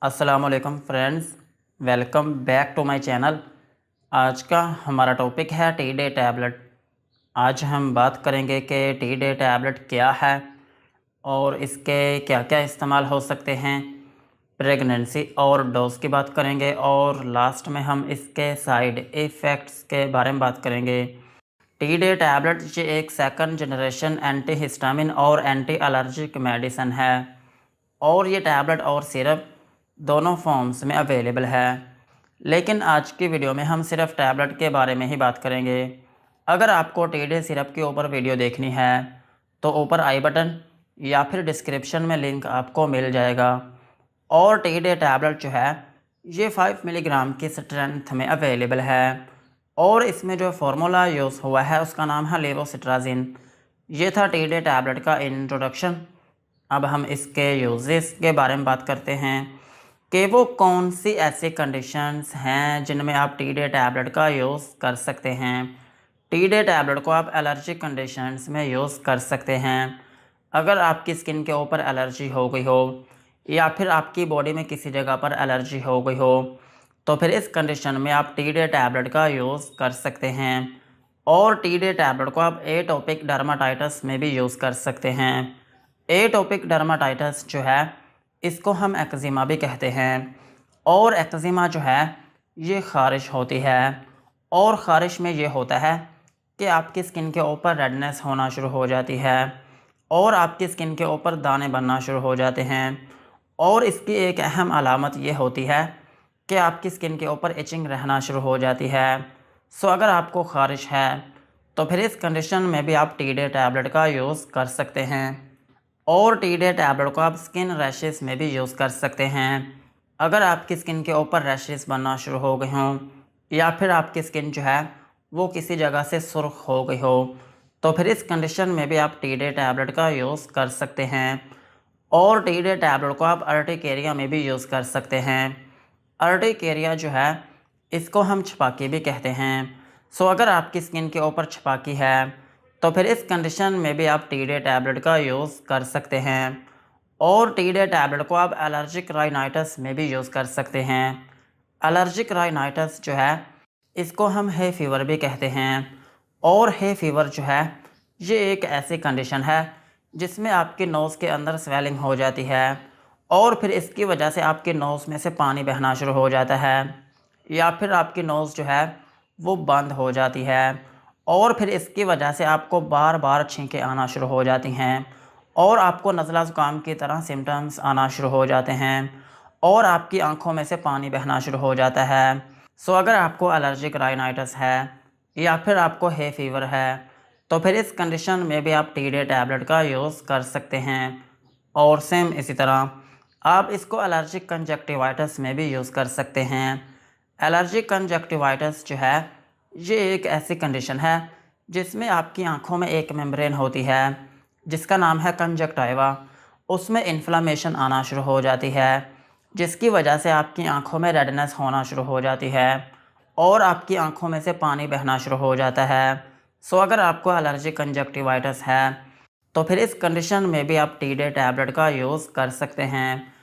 अस्सलामुअलैकुम friends, welcome back to my channel. आज का हमारा टॉपिक है टी डे टैबलेट। आज हम बात करेंगे कि टी डे टैबलेट क्या है और इसके क्या क्या इस्तेमाल हो सकते हैं। प्रेगनेंसी और डोज की बात करेंगे और लास्ट में हम इसके साइड इफ़ेक्ट्स के बारे में बात करेंगे। टी डे टैबलेट ये एक सेकंड जनरेशन एंटी हिस्टामिन और एंटी एलर्जिक मेडिसिन है और ये टैबलेट और सिरप दोनों फॉर्म्स में अवेलेबल है। लेकिन आज की वीडियो में हम सिर्फ टैबलेट के बारे में ही बात करेंगे। अगर आपको टी डे सिरप के ऊपर वीडियो देखनी है तो ऊपर आई बटन या फिर डिस्क्रिप्शन में लिंक आपको मिल जाएगा। और टी डे टैबलेट जो है ये 5 मिलीग्राम की स्ट्रेंथ में अवेलेबल है और इसमें जो फार्मूला यूज़ हुआ है उसका नाम है लेवोसिट्राजिन। ये था टी डे टैबलेट का इंट्रोडक्शन। अब हम इसके यूजेस के बारे में बात करते हैं कि वो कौन सी ऐसी कंडीशंस हैं जिनमें आप टी डे टैबलेट का यूज़ कर सकते हैं। टी डे टैबलेट को आप एलर्जी कंडीशंस में यूज़ कर सकते हैं। अगर आपकी स्किन के ऊपर एलर्जी हो गई हो या फिर आपकी बॉडी में किसी जगह पर एलर्जी हो गई हो तो फिर इस कंडीशन में आप टी डे टैबलेट का यूज़ कर सकते हैं। और टी डे टैबलेट को आप एटोपिक डर्माटाइटिस में भी यूज़ कर सकते हैं। एटोपिक डर्माटाइटिस जो है इसको हम एक्जिमा भी कहते हैं और एक्जिमा जो है ये ख़ारिश होती है और ख़ारिश में ये होता है कि आपकी स्किन के ऊपर रेडनेस होना शुरू हो जाती है और आपकी स्किन के ऊपर दाने बनना शुरू हो जाते हैं। और इसकी एक अहम अलामत ये होती है कि आपकी स्किन के ऊपर इचिंग रहना शुरू हो जाती है। सो अगर आपको ख़ारिश है तो फिर इस कंडीशन में भी आप टी डे टैबलेट का यूज़ कर सकते हैं। और टी डे टैबलेट को आप स्किन रैशेस में भी यूज़ कर सकते हैं। अगर आपकी स्किन के ऊपर रैशेस बनना शुरू हो गए हों या फिर आपकी स्किन जो है वो किसी जगह से सुर्ख हो गई हो तो फिर इस कंडीशन में भी आप टी डे टैबलेट का यूज़ कर सकते हैं। और टी डे टैबलेट को आप अर्टिकेरिया में भी यूज़ कर सकते हैं। अर्टिकेरिया जो है इसको हम छपाकी भी कहते हैं। सो अगर आपकी स्किन के ऊपर छपाकी है तो फिर इस कंडीशन में भी आप टी डे टैबलेट का यूज़ कर सकते हैं। और टी डे टैबलेट को आप एलर्जिक राइनाइटिस में भी यूज़ कर सकते हैं। एलर्जिक राइनाइटिस जो है इसको हम हे फीवर भी कहते हैं। और हे फीवर जो है ये एक ऐसी कंडीशन है जिसमें आपके नोज़ के अंदर स्वेलिंग हो जाती है और फिर इसकी वजह से आपके नोज़ में से पानी बहना शुरू हो जाता है या फिर आपकी नोज़ जो है वो बंद हो जाती है और फिर इसकी वजह से आपको बार बार छींकें आना शुरू हो जाती हैं और आपको नज़ला ज़ुकाम की तरह सिम्टम्स आना शुरू हो जाते हैं और आपकी आंखों में से पानी बहना शुरू हो जाता है। सो अगर आपको एलर्जिक राइनाइटिस है या फिर आपको हे फीवर है तो फिर इस कंडीशन में भी आप टी डे टैबलेट का यूज़ कर सकते हैं। और सेम इसी तरह आप इसको एलर्जिक कंजक्टिवाइटिस में भी यूज़ कर सकते हैं। एलर्जिक कंजक्टिवाइटिस जो है ये एक ऐसी कंडीशन है जिसमें आपकी आंखों में एक मेम्ब्रेन होती है जिसका नाम है कंजक्टाइवा। उसमें इन्फ्लामेशन आना शुरू हो जाती है जिसकी वजह से आपकी आंखों में रेडनेस होना शुरू हो जाती है और आपकी आंखों में से पानी बहना शुरू हो जाता है। सो अगर आपको एलर्जिक कंजक्टिवाइटिस है तो फिर इस कंडीशन में भी आप टी डे टैबलेट का यूज़ कर सकते हैं।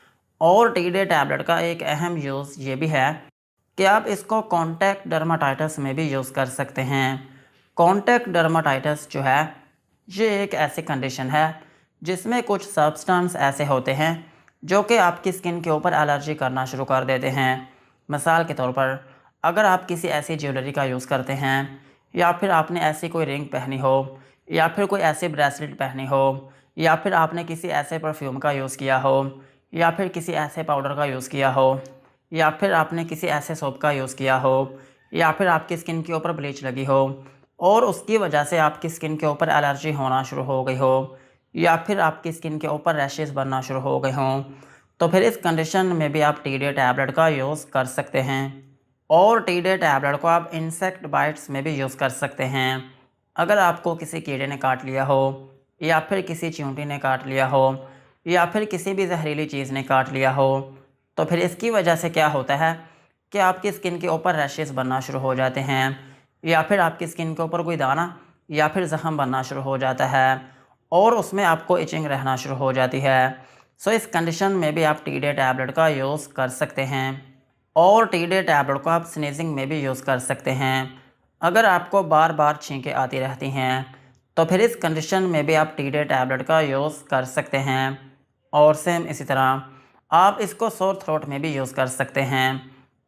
और टी डे टैबलेट का एक अहम यूज़ ये भी है कि आप इसको कॉन्टैक्ट डर्माटाइटिस में भी यूज़ कर सकते हैं। कॉन्टैक्ट डर्माटाइटिस जो है ये एक ऐसी कंडीशन है जिसमें कुछ सब्सटेंस ऐसे होते हैं जो कि आपकी स्किन के ऊपर एलर्जी करना शुरू कर देते हैं। मिसाल के तौर पर अगर आप किसी ऐसी ज्वेलरी का यूज़ करते हैं या फिर आपने ऐसी कोई रिंग पहनी हो या फिर कोई ऐसी ब्रेसलेट पहनी हो या फिर आपने किसी ऐसे परफ्यूम का यूज़ किया हो या फिर किसी ऐसे पाउडर का यूज़ किया हो या फिर आपने किसी ऐसे सोप का यूज़ किया हो या फिर आपकी स्किन के ऊपर ब्लीच लगी हो और उसकी वजह से आपकी स्किन के ऊपर एलर्जी होना शुरू हो गई हो या फिर आपकी स्किन के ऊपर रैशेस बनना शुरू हो गए हों तो फिर इस कंडीशन में भी आप टी डे टैबलेट का यूज़ कर सकते हैं। और टी डे टैबलेट को आप इंसेक्ट बाइट्स में भी यूज़ कर सकते हैं। अगर आपको किसी कीड़े ने काट लिया हो या फिर किसी चींटी ने काट लिया हो या फिर किसी भी जहरीली चीज़ ने काट लिया हो तो फिर इसकी वजह से क्या होता है कि आपकी स्किन के ऊपर रैशेस बनना शुरू हो जाते हैं या फिर आपकी स्किन के ऊपर कोई दाना या फिर ज़ख़म बनना शुरू हो जाता है और उसमें आपको इचिंग रहना शुरू हो जाती है। सो इस कंडीशन में भी आप टी डे टैबलेट का यूज़ कर सकते हैं। और टी डे टैबलेट को आप स्नीजिंग में भी यूज़ कर सकते हैं। अगर आपको बार बार छींकें आती रहती हैं तो फिर इस कंडीशन में भी आप टी डे टैबलेट का यूज़ कर सकते हैं। और सेम इसी तरह आप इसको सोर थ्रोट में भी यूज़ कर सकते हैं।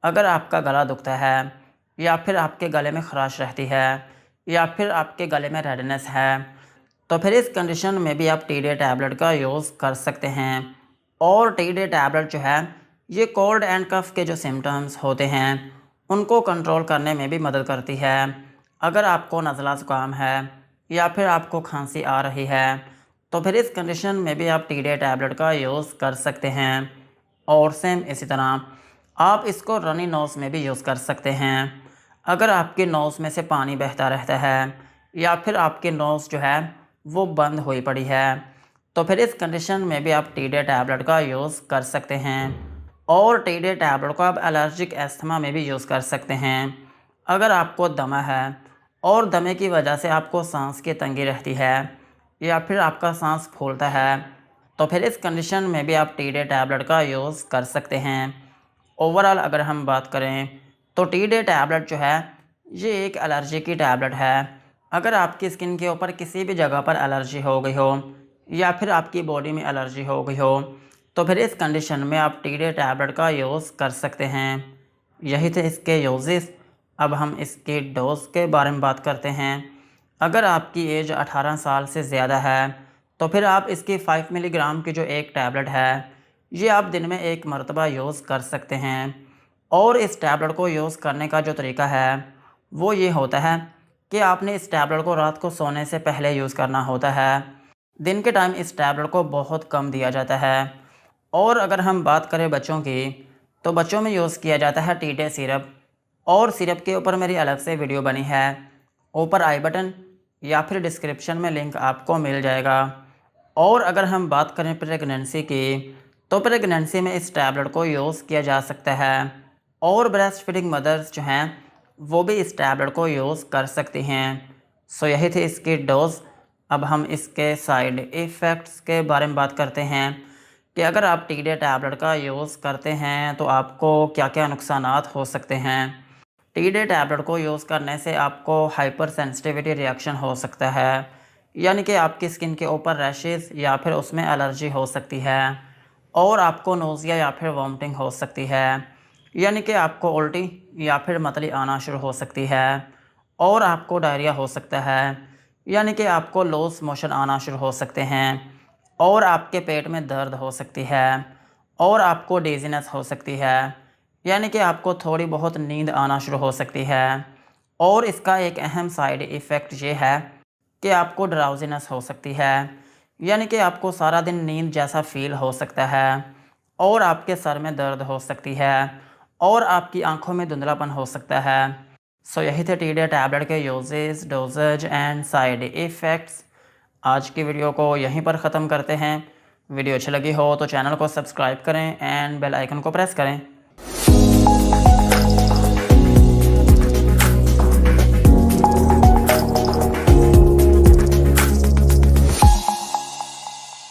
अगर आपका गला दुखता है या फिर आपके गले में खराश रहती है या फिर आपके गले में रेडनेस है तो फिर इस कंडीशन में भी आप टी डे टैबलेट का यूज़ कर सकते हैं। और टी डे टैबलेट जो है ये कोल्ड एंड कफ के जो सिम्टम्स होते हैं उनको कंट्रोल करने में भी मदद करती है। अगर आपको नज़ला ज़ुकाम है या फिर आपको खांसी आ रही है तो फिर इस कंडीशन में भी आप टी डे टैबलेट का यूज़ कर सकते हैं। और सेम इसी तरह आप इसको रनी नोज़ में भी यूज़ कर सकते हैं। अगर आपके नोज़ में से पानी बहता रहता है या फिर आपकी नोज़ जो है वो बंद हुई पड़ी है तो फिर इस कंडीशन में भी आप टी डे टैबलेट का यूज़ कर सकते हैं। और टी डे टैबलेट को आप एलर्जिक एस्थमा में भी यूज़ कर सकते हैं। अगर आपको दमा है और दमे की वजह से आपको सांस की तंगी रहती है या फिर आपका सांस फूलता है तो फिर इस कंडीशन में भी आप टी डे टैबलेट का यूज़ कर सकते हैं। ओवरऑल अगर हम बात करें तो टी डे टैबलेट जो है ये एक एलर्जी की टैबलेट है। अगर आपकी स्किन के ऊपर किसी भी जगह पर एलर्जी हो गई हो या फिर आपकी बॉडी में एलर्जी हो गई हो तो फिर इस कंडीशन में आप टी डे टैबलेट का यूज़ कर सकते हैं। यही थे इसके यूजेस। अब हम इसके डोज के बारे में बात करते हैं। अगर आपकी एज 18 साल से ज़्यादा है तो फिर आप इसकी 5 मिलीग्राम की जो एक टैबलेट है ये आप दिन में एक मरतबा यूज़ कर सकते हैं। और इस टैबलेट को यूज़ करने का जो तरीका है वो ये होता है कि आपने इस टैबलेट को रात को सोने से पहले यूज़ करना होता है। दिन के टाइम इस टैबलेट को बहुत कम दिया जाता है। और अगर हम बात करें बच्चों की तो बच्चों में यूज़ किया जाता है टी डे सिरप। और सिरप के ऊपर मेरी अलग से वीडियो बनी है, ऊपर आई बटन या फिर डिस्क्रिप्शन में लिंक आपको मिल जाएगा। और अगर हम बात करें प्रेगनेंसी की तो प्रेगनेंसी में इस टैबलेट को यूज़ किया जा सकता है। और ब्रेस्ट फीडिंग मदर्स जो हैं वो भी इस टैबलेट को यूज़ कर सकती हैं। सो यही थे इसकी डोज। अब हम इसके साइड इफ़ेक्ट्स के बारे में बात करते हैं कि अगर आप टी डे टैबलेट का यूज़ करते हैं तो आपको क्या क्या नुकसानात हो सकते हैं। टी डे टैबलेट को यूज़ करने से आपको हाइपर सेंसिटिविटी रिएक्शन हो सकता है, यानी कि आपकी स्किन के ऊपर रैशेस या फिर उसमें एलर्जी हो सकती है। और आपको नोज़िया या फिर वॉमिटिंग हो सकती है, यानी कि आपको उल्टी या फिर मतली आना शुरू हो सकती है। और आपको डायरिया हो सकता है, यानी कि आपको लूज़ मोशन आना शुरू हो सकते हैं। और आपके पेट में दर्द हो सकती है। और आपको डिज़ीनेस हो सकती है, यानी कि आपको थोड़ी बहुत नींद आना शुरू हो सकती है। और इसका एक अहम साइड इफ़ेक्ट ये है कि आपको ड्राउज़ीनेस हो सकती है, यानी कि आपको सारा दिन नींद जैसा फ़ील हो सकता है। और आपके सर में दर्द हो सकती है और आपकी आंखों में धुंधलापन हो सकता है। सो यही थे टी डे टैबलेट के uses, doses and side effects. आज की वीडियो को यहीं पर ख़त्म करते हैं। वीडियो अच्छी लगी हो तो चैनल को सब्सक्राइब करें एंड बेल आइकन को प्रेस करें।